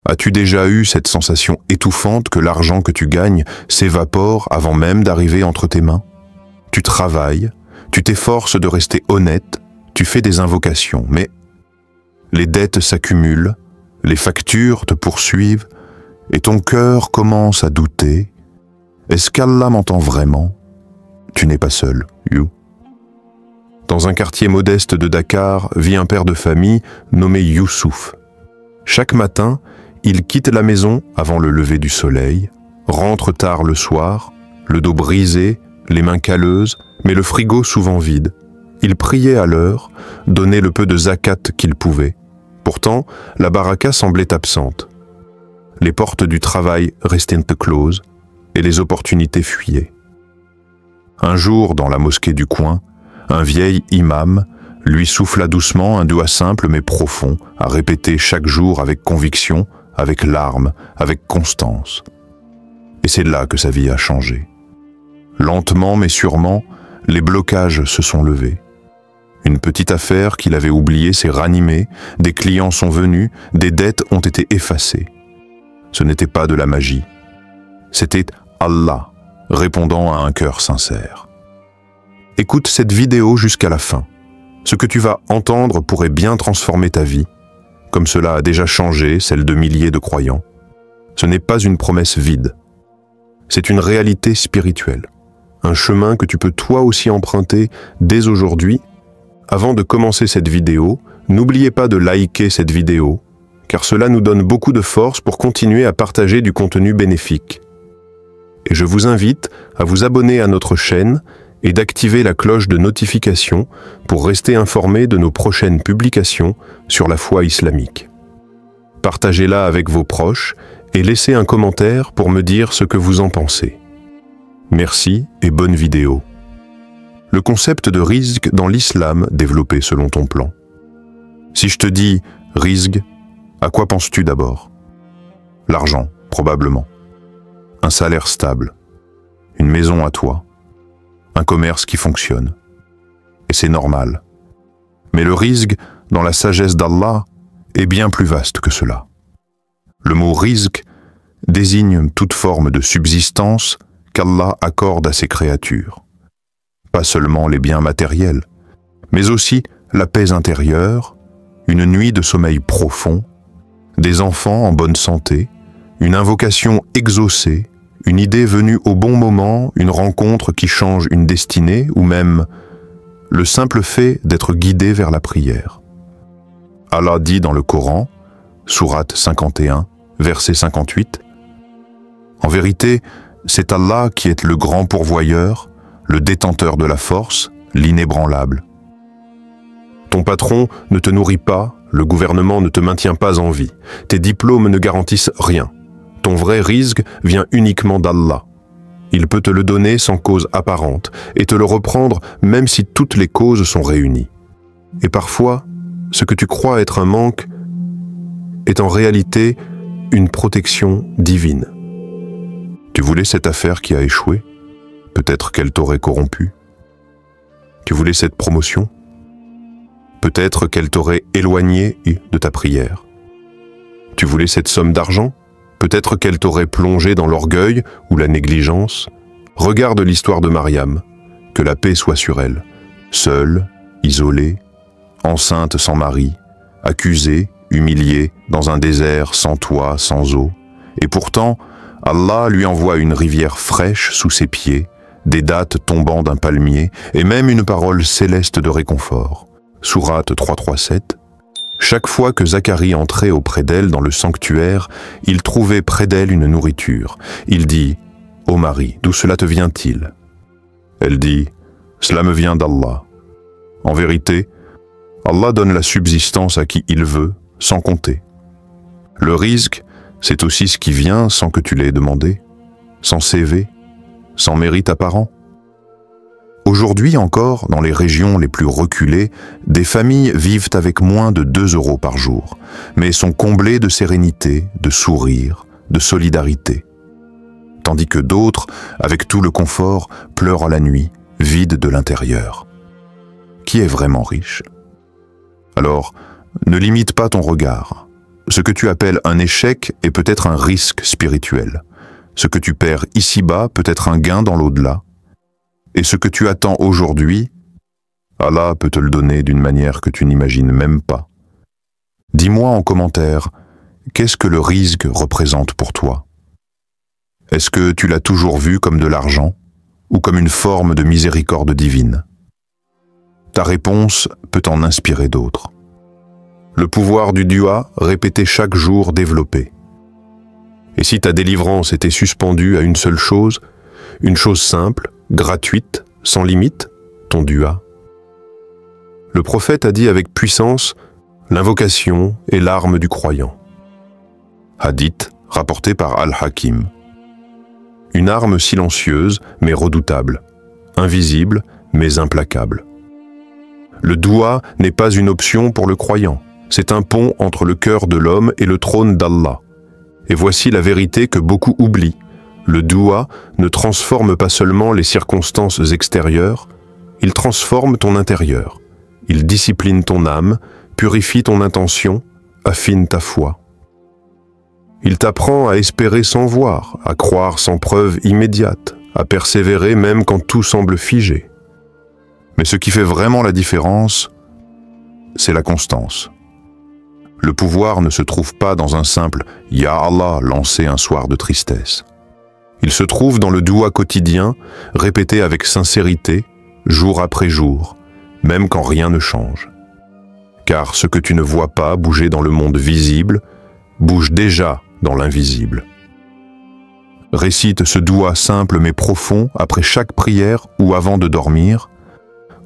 As-tu déjà eu cette sensation étouffante que l'argent que tu gagnes s'évapore avant même d'arriver entre tes mains? Tu travailles, tu t'efforces de rester honnête, tu fais des invocations, mais les dettes s'accumulent, les factures te poursuivent, et ton cœur commence à douter. Est-ce qu'Allah m'entend vraiment? Tu n'es pas seul, you. Dans un quartier modeste de Dakar vit un père de famille nommé Youssouf. Chaque matin, il quitte la maison avant le lever du soleil, rentre tard le soir, le dos brisé, les mains calleuses, mais le frigo souvent vide. Il priait à l'heure, donnait le peu de zakat qu'il pouvait. Pourtant, la baraka semblait absente. Les portes du travail restaient closes et les opportunités fuyaient. Un jour, dans la mosquée du coin, un vieil imam lui souffla doucement un doigt simple mais profond, à répéter chaque jour avec conviction, avec larmes, avec constance. Et c'est là que sa vie a changé. Lentement mais sûrement, les blocages se sont levés. Une petite affaire qu'il avait oubliée s'est ranimée, des clients sont venus, des dettes ont été effacées. Ce n'était pas de la magie. C'était Allah, répondant à un cœur sincère. Écoute cette vidéo jusqu'à la fin. Ce que tu vas entendre pourrait bien transformer ta vie, comme cela a déjà changé celle de milliers de croyants. Ce n'est pas une promesse vide. C'est une réalité spirituelle. Un chemin que tu peux toi aussi emprunter dès aujourd'hui. Avant de commencer cette vidéo, n'oubliez pas de liker cette vidéo, car cela nous donne beaucoup de force pour continuer à partager du contenu bénéfique. Et je vous invite à vous abonner à notre chaîne et d'activer la cloche de notification pour rester informé de nos prochaines publications sur la foi islamique. Partagez-la avec vos proches et laissez un commentaire pour me dire ce que vous en pensez. Merci et bonne vidéo. Le concept de rizq dans l'islam développé selon ton plan. Si je te dis rizq, à quoi penses-tu d'abord? L'argent, probablement. Un salaire stable. Une maison à toi. Un commerce qui fonctionne. Et c'est normal. Mais le rizq, dans la sagesse d'Allah, est bien plus vaste que cela. Le mot rizq désigne toute forme de subsistance qu'Allah accorde à ses créatures. Pas seulement les biens matériels, mais aussi la paix intérieure, une nuit de sommeil profond, des enfants en bonne santé, une invocation exaucée, une idée venue au bon moment, une rencontre qui change une destinée, ou même le simple fait d'être guidé vers la prière. Allah dit dans le Coran, sourate 51, verset 58, « En vérité, c'est Allah qui est le grand pourvoyeur, le détenteur de la force, l'inébranlable. Ton patron ne te nourrit pas, le gouvernement ne te maintient pas en vie, tes diplômes ne garantissent rien. Ton vrai rizq vient uniquement d'Allah. Il peut te le donner sans cause apparente et te le reprendre même si toutes les causes sont réunies. Et parfois, ce que tu crois être un manque est en réalité une protection divine. Tu voulais cette affaire qui a échoué? Peut-être qu'elle t'aurait corrompu. Tu voulais cette promotion? Peut-être qu'elle t'aurait éloigné de ta prière. Tu voulais cette somme d'argent? Peut-être qu'elle t'aurait plongé dans l'orgueil ou la négligence. Regarde l'histoire de Mariam, que la paix soit sur elle. Seule, isolée, enceinte sans mari, accusée, humiliée, dans un désert sans toit, sans eau. Et pourtant, Allah lui envoie une rivière fraîche sous ses pieds, des dattes tombant d'un palmier, et même une parole céleste de réconfort. Sourate 337. Chaque fois que Zacharie entrait auprès d'elle dans le sanctuaire, il trouvait près d'elle une nourriture. Il dit « Ô Marie, d'où cela te vient-il » Elle dit « Cela me vient d'Allah. » En vérité, Allah donne la subsistance à qui il veut, sans compter. Le rizq, c'est aussi ce qui vient sans que tu l'aies demandé, sans CV, sans mérite apparent. Aujourd'hui encore, dans les régions les plus reculées, des familles vivent avec moins de 2 € par jour, mais sont comblées de sérénité, de sourire, de solidarité. Tandis que d'autres, avec tout le confort, pleurent la nuit, vides de l'intérieur. Qui est vraiment riche? Alors, ne limite pas ton regard. Ce que tu appelles un échec est peut-être un risque spirituel. Ce que tu perds ici-bas peut être un gain dans l'au-delà. Et ce que tu attends aujourd'hui, Allah peut te le donner d'une manière que tu n'imagines même pas. Dis-moi en commentaire, qu'est-ce que le rizq représente pour toi? Est-ce que tu l'as toujours vu comme de l'argent ou comme une forme de miséricorde divine? Ta réponse peut en inspirer d'autres. Le pouvoir du dua, répété chaque jour, développé. Et si ta délivrance était suspendue à une seule chose, une chose simple, gratuite, sans limite, ton dua. Le prophète a dit avec puissance, l'invocation est l'arme du croyant. Hadith rapporté par Al-Hakim. Une arme silencieuse mais redoutable, invisible mais implacable. Le dua n'est pas une option pour le croyant, c'est un pont entre le cœur de l'homme et le trône d'Allah. Et voici la vérité que beaucoup oublient. Le dua ne transforme pas seulement les circonstances extérieures, il transforme ton intérieur. Il discipline ton âme, purifie ton intention, affine ta foi. Il t'apprend à espérer sans voir, à croire sans preuve immédiate, à persévérer même quand tout semble figé. Mais ce qui fait vraiment la différence, c'est la constance. Le pouvoir ne se trouve pas dans un simple « Ya Allah » lancé un soir de tristesse. Il se trouve dans le dua quotidien, répété avec sincérité, jour après jour, même quand rien ne change. Car ce que tu ne vois pas bouger dans le monde visible, bouge déjà dans l'invisible. Récite ce dua simple mais profond après chaque prière ou avant de dormir.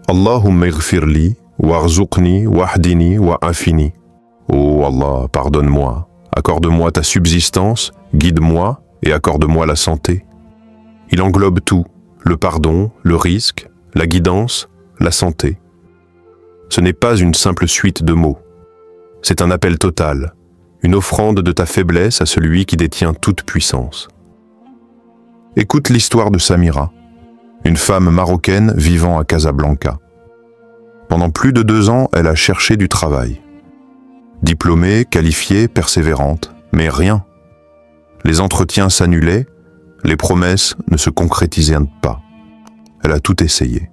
Allahumma ighfirli, warzuqni, wahdini, wa'afini. Oh Allah, pardonne-moi, accorde-moi ta subsistance, guide-moi et accorde-moi la santé. Il englobe tout, le pardon, le risque, la guidance, la santé. Ce n'est pas une simple suite de mots. C'est un appel total, une offrande de ta faiblesse à celui qui détient toute puissance. Écoute l'histoire de Samira, une femme marocaine vivant à Casablanca. Pendant plus de 2 ans, elle a cherché du travail. Diplômée, qualifiée, persévérante, mais rien. Les entretiens s'annulaient, les promesses ne se concrétisaient pas. Elle a tout essayé.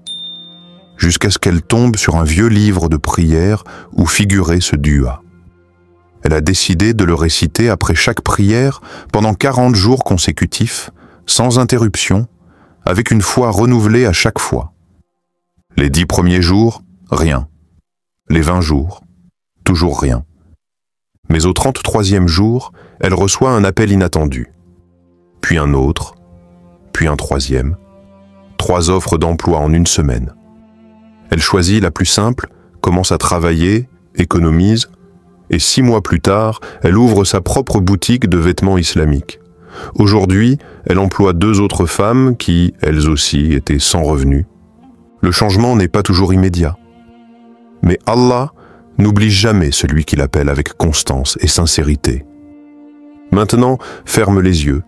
Jusqu'à ce qu'elle tombe sur un vieux livre de prières où figurait ce dua. Elle a décidé de le réciter après chaque prière pendant 40 jours consécutifs, sans interruption, avec une foi renouvelée à chaque fois. Les 10 premiers jours, rien. Les 20 jours, toujours rien. Mais au 33e jour, elle reçoit un appel inattendu. Puis un autre, puis un 3e. 3 offres d'emploi en une semaine. Elle choisit la plus simple, commence à travailler, économise, et 6 mois plus tard, elle ouvre sa propre boutique de vêtements islamiques. Aujourd'hui, elle emploie 2 autres femmes qui, elles aussi, étaient sans revenus. Le changement n'est pas toujours immédiat. Mais Allah n'oublie jamais celui qui l'appelle avec constance et sincérité. Maintenant, ferme les yeux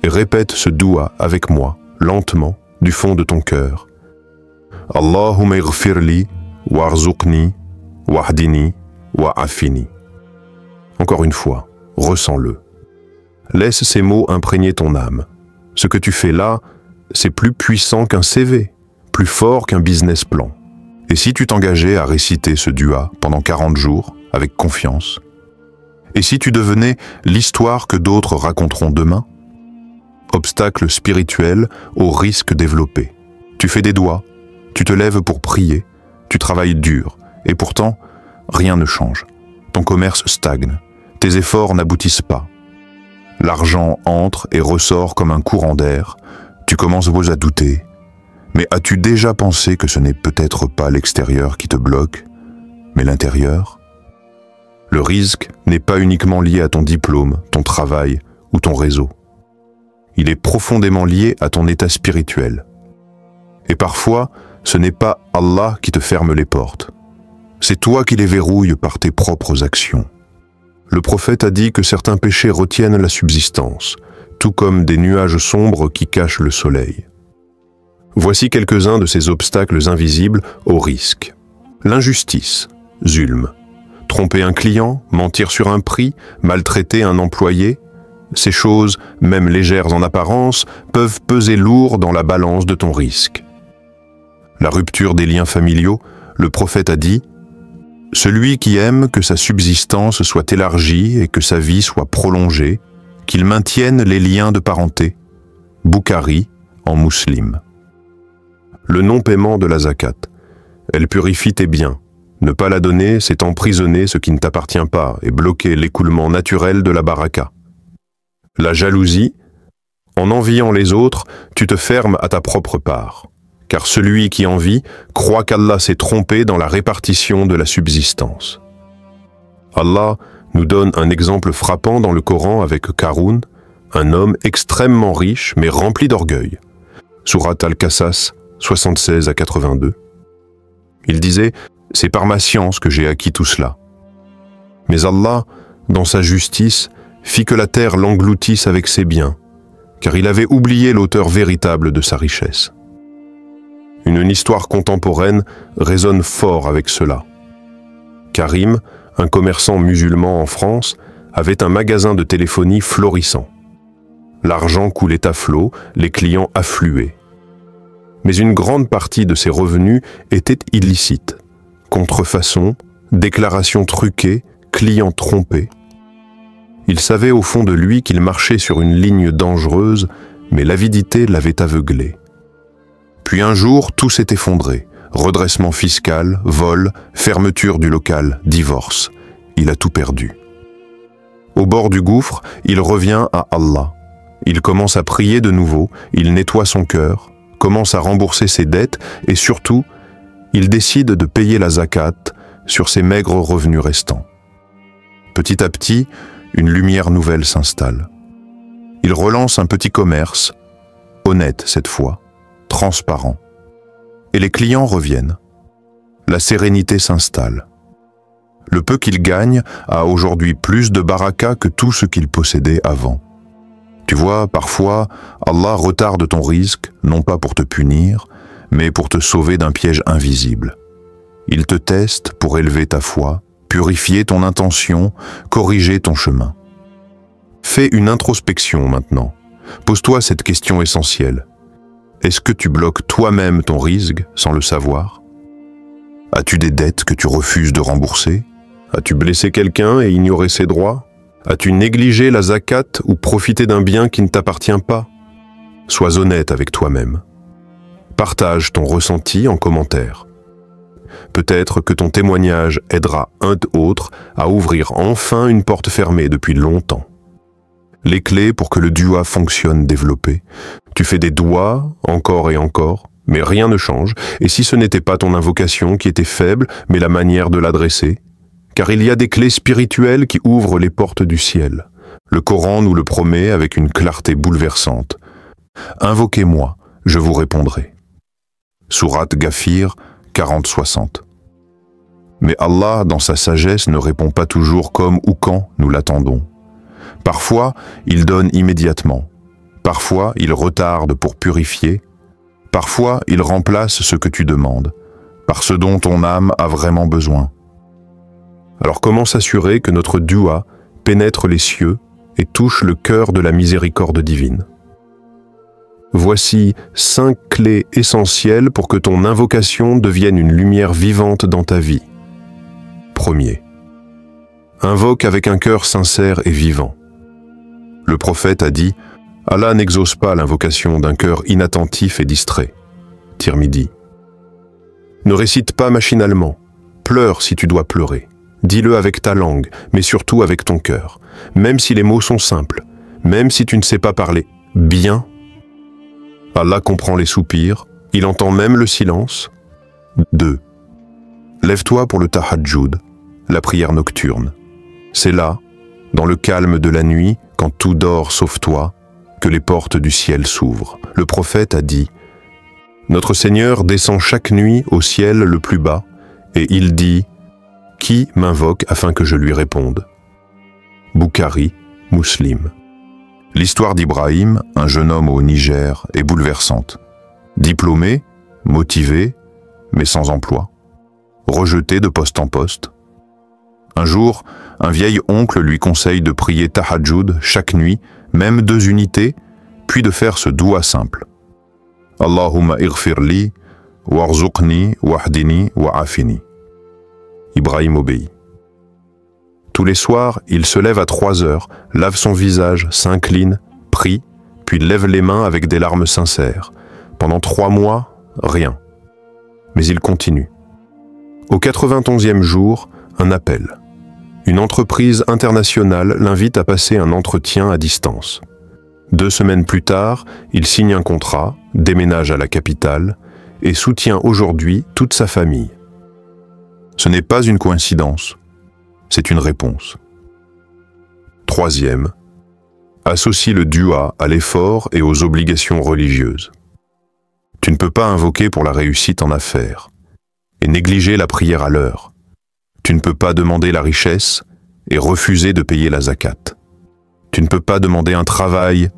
et répète ce dua avec moi, lentement, du fond de ton cœur. Allahumma ighfirli, warzuqni, wahdini, wa'afini. Encore une fois, ressens-le. Laisse ces mots imprégner ton âme. Ce que tu fais là, c'est plus puissant qu'un CV, plus fort qu'un business plan. Et si tu t'engageais à réciter ce dua pendant 40 jours, avec confiance? Et si tu devenais l'histoire que d'autres raconteront demain? Obstacle spirituel au risque développé. Tu fais des doigts, tu te lèves pour prier, tu travailles dur, et pourtant, rien ne change. Ton commerce stagne, tes efforts n'aboutissent pas. L'argent entre et ressort comme un courant d'air, tu commences à douter. Mais as-tu déjà pensé que ce n'est peut-être pas l'extérieur qui te bloque, mais l'intérieur? Le risque n'est pas uniquement lié à ton diplôme, ton travail ou ton réseau. Il est profondément lié à ton état spirituel. Et parfois, ce n'est pas Allah qui te ferme les portes. C'est toi qui les verrouilles par tes propres actions. Le prophète a dit que certains péchés retiennent la subsistance, tout comme des nuages sombres qui cachent le soleil. Voici quelques-uns de ces obstacles invisibles au risque. L'injustice, zulm. Tromper un client, mentir sur un prix, maltraiter un employé, ces choses, même légères en apparence, peuvent peser lourd dans la balance de ton risque. La rupture des liens familiaux, le prophète a dit « Celui qui aime que sa subsistance soit élargie et que sa vie soit prolongée, qu'il maintienne les liens de parenté. » Boukhari, en Muslim. Le non-paiement de la zakat. Elle purifie tes biens. Ne pas la donner, c'est emprisonner ce qui ne t'appartient pas et bloquer l'écoulement naturel de la baraka. La jalousie. En enviant les autres, tu te fermes à ta propre part. Car celui qui envie croit qu'Allah s'est trompé dans la répartition de la subsistance. Allah nous donne un exemple frappant dans le Coran avec Qarun, un homme extrêmement riche mais rempli d'orgueil. Sourate Al-Qasas 76 à 82. Il disait « C'est par ma science que j'ai acquis tout cela. » Mais Allah, dans sa justice, fit que la terre l'engloutisse avec ses biens, car il avait oublié l'auteur véritable de sa richesse. Une histoire contemporaine résonne fort avec cela. Karim, un commerçant musulman en France, avait un magasin de téléphonie florissant. L'argent coulait à flot, les clients affluaient. Mais une grande partie de ses revenus était illicite. Contrefaçon, déclarations truquées, clients trompés. Il savait au fond de lui qu'il marchait sur une ligne dangereuse, mais l'avidité l'avait aveuglé. Puis un jour, tout s'est effondré. Redressement fiscal, vol, fermeture du local, divorce. Il a tout perdu. Au bord du gouffre, il revient à Allah. Il commence à prier de nouveau, il nettoie son cœur, commence à rembourser ses dettes et surtout, il décide de payer la zakat sur ses maigres revenus restants. Petit à petit, une lumière nouvelle s'installe. Il relance un petit commerce, honnête cette fois, transparent. Et les clients reviennent. La sérénité s'installe. Le peu qu'il gagne a aujourd'hui plus de baraka que tout ce qu'il possédait avant. Tu vois, parfois, Allah retarde ton risque, non pas pour te punir, mais pour te sauver d'un piège invisible. Il te teste pour élever ta foi, purifier ton intention, corriger ton chemin. Fais une introspection maintenant. Pose-toi cette question essentielle. Est-ce que tu bloques toi-même ton risque sans le savoir? As-tu des dettes que tu refuses de rembourser? As-tu blessé quelqu'un et ignoré ses droits? As-tu négligé la zakat ou profité d'un bien qui ne t'appartient pas? Sois honnête avec toi-même. Partage ton ressenti en commentaire. Peut-être que ton témoignage aidera un autre à ouvrir enfin une porte fermée depuis longtemps. Les clés pour que le dua fonctionne développées. Tu fais des doigts encore et encore, mais rien ne change. Et si ce n'était pas ton invocation qui était faible, mais la manière de l'adresser? Car il y a des clés spirituelles qui ouvrent les portes du ciel. Le Coran nous le promet avec une clarté bouleversante. Invoquez-moi, je vous répondrai. Sourate Ghafir 40-60. Mais Allah, dans sa sagesse, ne répond pas toujours comme ou quand nous l'attendons. Parfois, il donne immédiatement. Parfois, il retarde pour purifier. Parfois, il remplace ce que tu demandes, par ce dont ton âme a vraiment besoin. Alors comment s'assurer que notre dua pénètre les cieux et touche le cœur de la miséricorde divine? Voici 5 clés essentielles pour que ton invocation devienne une lumière vivante dans ta vie. Premier. Invoque avec un cœur sincère et vivant. Le prophète a dit « Allah n'exauce pas l'invocation d'un cœur inattentif et distrait. » Tirmidhi. Ne récite pas machinalement. Pleure si tu dois pleurer. Dis-le avec ta langue, mais surtout avec ton cœur. Même si les mots sont simples, même si tu ne sais pas parler bien, Allah comprend les soupirs, il entend même le silence. 2. Lève-toi pour le tahajjud, la prière nocturne. C'est là, dans le calme de la nuit, quand tout dort sauf toi, que les portes du ciel s'ouvrent. Le prophète a dit « Notre Seigneur descend chaque nuit au ciel le plus bas, et il dit « Qui m'invoque afin que je lui réponde ?» Boukhari, Muslim. L'histoire d'Ibrahim, un jeune homme au Niger, est bouleversante. Diplômé, motivé, mais sans emploi. Rejeté de poste en poste. Un jour, un vieil oncle lui conseille de prier tahajjud chaque nuit, même 2 unités, puis de faire ce doua simple. Allahumma ighfirli, warzuqni, wahdini, wa'afini. Ibrahim obéit. Tous les soirs, il se lève à 3 heures, lave son visage, s'incline, prie, puis lève les mains avec des larmes sincères. Pendant 3 mois, rien. Mais il continue. Au 91e jour, un appel. Une entreprise internationale l'invite à passer un entretien à distance. 2 semaines plus tard, il signe un contrat, déménage à la capitale et soutient aujourd'hui toute sa famille. Ce n'est pas une coïncidence, c'est une réponse. 3e, associe le dua à l'effort et aux obligations religieuses. Tu ne peux pas invoquer pour la réussite en affaires et négliger la prière à l'heure. Tu ne peux pas demander la richesse et refuser de payer la zakat. Tu ne peux pas demander un travail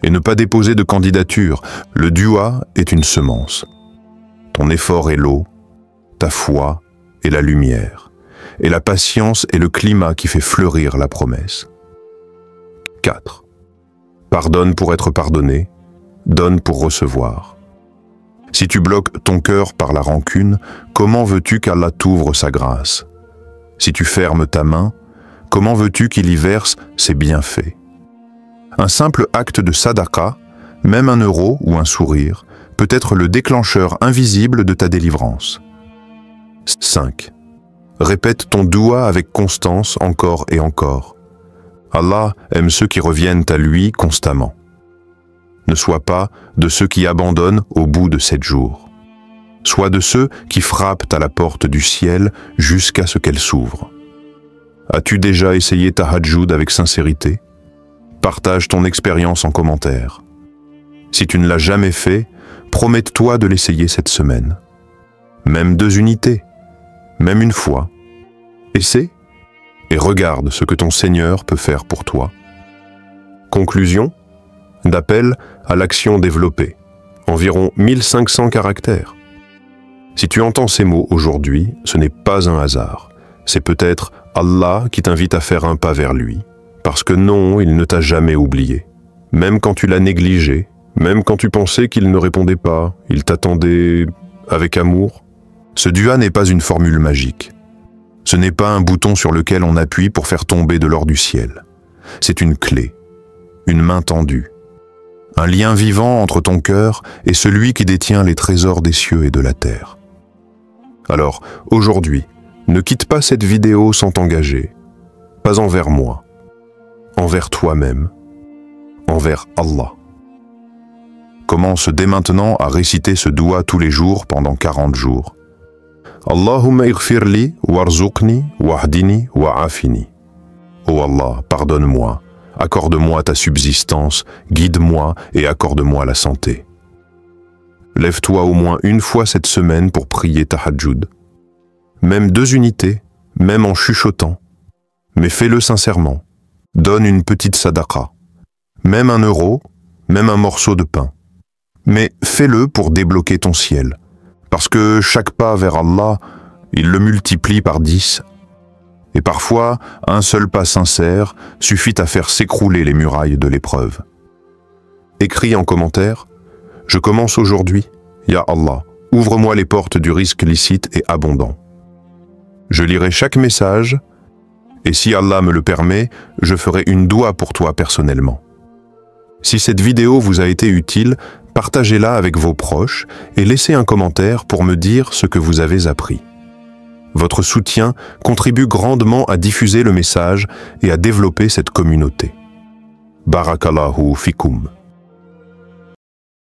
et ne pas déposer de candidature. Le dua est une semence. Ton effort est l'eau, ta foi est la lumière, et la patience est le climat qui fait fleurir la promesse. 4. Pardonne pour être pardonné, donne pour recevoir. Si tu bloques ton cœur par la rancune, comment veux-tu qu'Allah t'ouvre sa grâce? Si tu fermes ta main, comment veux-tu qu'il y verse ses bienfaits? Un simple acte de sadaqa, même 1 euro ou un sourire, peut être le déclencheur invisible de ta délivrance. 5. Répète ton doua avec constance encore et encore. Allah aime ceux qui reviennent à lui constamment. Ne sois pas de ceux qui abandonnent au bout de 7 jours. Sois de ceux qui frappent à la porte du ciel jusqu'à ce qu'elle s'ouvre. As-tu déjà essayé tahajjud avec sincérité? Partage ton expérience en commentaire. Si tu ne l'as jamais fait, promets-toi de l'essayer cette semaine. Même 2 unités, même 1 fois. Essaie et regarde ce que ton Seigneur peut faire pour toi. Conclusion, d'appel à l'action développée, environ 1500 caractères. Si tu entends ces mots aujourd'hui, ce n'est pas un hasard. C'est peut-être Allah qui t'invite à faire un pas vers lui. Parce que non, il ne t'a jamais oublié. Même quand tu l'as négligé, même quand tu pensais qu'il ne répondait pas, il t'attendait avec amour. Ce dua n'est pas une formule magique. Ce n'est pas un bouton sur lequel on appuie pour faire tomber de l'or du ciel. C'est une clé, une main tendue, un lien vivant entre ton cœur et celui qui détient les trésors des cieux et de la terre. Alors, aujourd'hui, ne quitte pas cette vidéo sans t'engager, pas envers moi, envers toi-même, envers Allah. Commence dès maintenant à réciter ce doua tous les jours pendant 40 jours. Allahumma ighfirli, warzuqni, wahdini, wa'afini. Oh Allah, pardonne-moi, accorde-moi ta subsistance, guide-moi et accorde-moi la santé. Lève-toi au moins 1 fois cette semaine pour prier tahajjud. Même 2 unités, même en chuchotant. Mais fais-le sincèrement. Donne une petite sadaqa. Même 1 euro, même un morceau de pain. Mais fais-le pour débloquer ton ciel. Parce que chaque pas vers Allah, il le multiplie par 10. Et parfois, un seul pas sincère suffit à faire s'écrouler les murailles de l'épreuve. Écris en commentaire, « Je commence aujourd'hui, Ya Allah, ouvre-moi les portes du risque licite et abondant. » Je lirai chaque message, et si Allah me le permet, je ferai une doua pour toi personnellement. Si cette vidéo vous a été utile, partagez-la avec vos proches et laissez un commentaire pour me dire ce que vous avez appris. Votre soutien contribue grandement à diffuser le message et à développer cette communauté. Barakallahu fikoum.